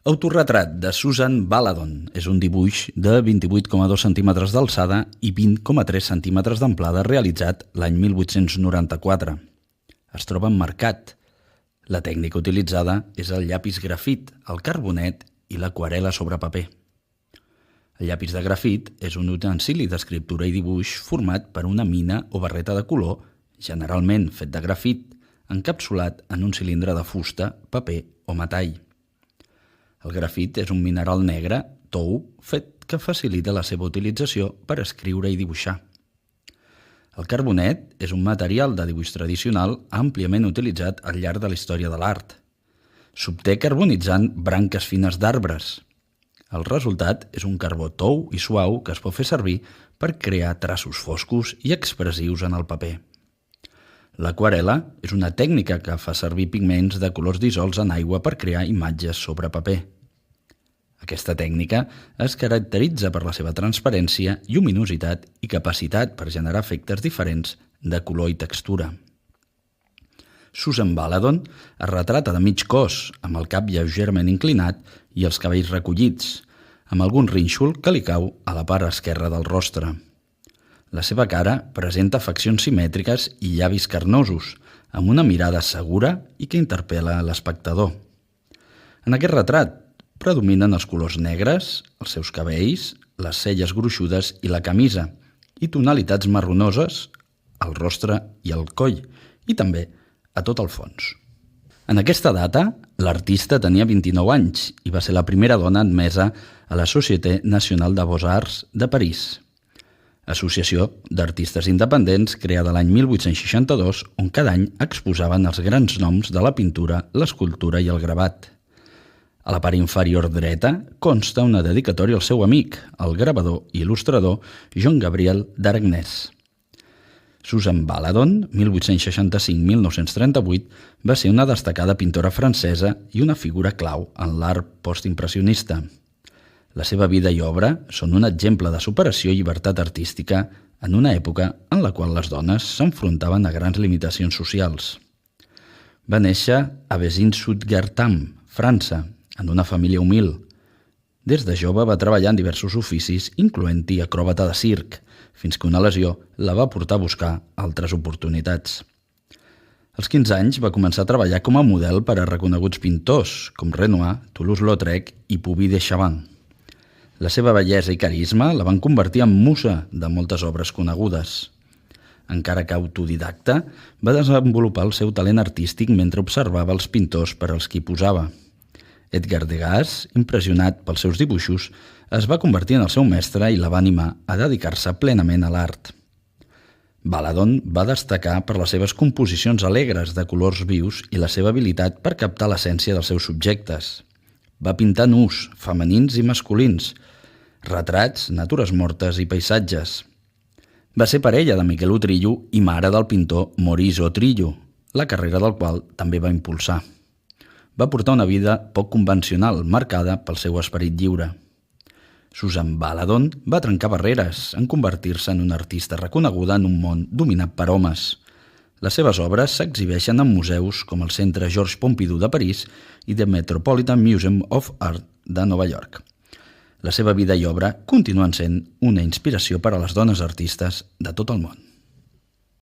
Autorretrat de Susan Baladon és un dibuix de 28,2 centímetres d'alçada i 20,3 centímetres d'amplada realitzat l'any 1894. Es troba emmarcat. La tècnica utilitzada és el llapis grafit, el carbonet i l'aquarel·la sobre paper. El llapis de grafit és un utensili d'escriptura i dibuix format per una mina o barreta de color, generalment fet de grafit, encapsulat en un cilindre de fusta, paper o metall. El grafit és un mineral negre, tou, fet que facilita la seva utilització per escriure i dibuixar. El carbonet és un material de dibuix tradicional àmpliament utilitzat al llarg de la història de l'art. S'obté carbonitzant branques fines d'arbres. El resultat és un carbó tou i suau que es pot fer servir per crear traços foscos i expressius en el paper. L'aquarel·la és una tècnica que fa servir pigments de colors dissolts en aigua per crear imatges sobre paper. Aquesta tècnica es caracteritza per la seva transparència, lluminositat i capacitat per generar efectes diferents de color i textura. Susan Baladon es retrata de mig cos, amb el cap lleugerament inclinat i els cabells recollits, amb algun rínxol que li cau a la part esquerra del rostre. La seva cara presenta faccions simètriques i llavis carnosos, amb una mirada segura i que interpel·la l'espectador. En aquest retrat predominen els colors negres, els seus cabells, les celles gruixudes i la camisa, i tonalitats marronoses al rostre i al coll, i també a tot el fons. En aquesta data, l'artista tenia 29 anys i va ser la primera dona admesa a la Société Nationale de Beaux-Arts de París, associació d'artistes independents creada l'any 1862, on cada any exposaven els grans noms de la pintura, l'escultura i el gravat. A la part inferior dreta consta una dedicatòria al seu amic, el gravador i il·lustrador Jean-Gabriel d'Aragnès. Susan Baladon, 1865-1938, va ser una destacada pintora francesa i una figura clau en l'art postimpressionista. La seva vida i obra són un exemple de superació i llibertat artística en una època en la qual les dones s'enfrontaven a grans limitacions socials. Va néixer a Vezins-sud-Gartem, França, en una família humil. Des de jove va treballar en diversos oficis, incloent-hi acròbata de circ, fins que una lesió la va portar a buscar altres oportunitats. Als 15 anys va començar a treballar com a model per a reconeguts pintors com Renoir, Toulouse-Lautrec i Puvis de Chavannes. La seva bellesa i carisma la van convertir en musa de moltes obres conegudes. Encara que autodidacta, va desenvolupar el seu talent artístic mentre observava els pintors per als qui posava. Edgar Degas, impressionat pels seus dibuixos, es va convertir en el seu mestre i la va animar a dedicar-se plenament a l'art. Baladon va destacar per les seves composicions alegres de colors vius i la seva habilitat per captar l'essència dels seus subjectes. Va pintar nus, femenins i masculins, retrats, natures mortes i paisatges. Va ser parella de Miquel Utrillo i mare del pintor Maurice Utrillo, la carrera del qual també va impulsar. Va portar una vida poc convencional, marcada pel seu esperit lliure. Susan Baladon va trencar barreres en convertir-se en una artista reconeguda en un món dominat per homes. Les seves obres s'exhibeixen en museus com el Centre Georges Pompidou de París i The Metropolitan Museum of Art de Nova York. La seva vida i obra continuen sent una inspiració per a les dones artistes de tot el món.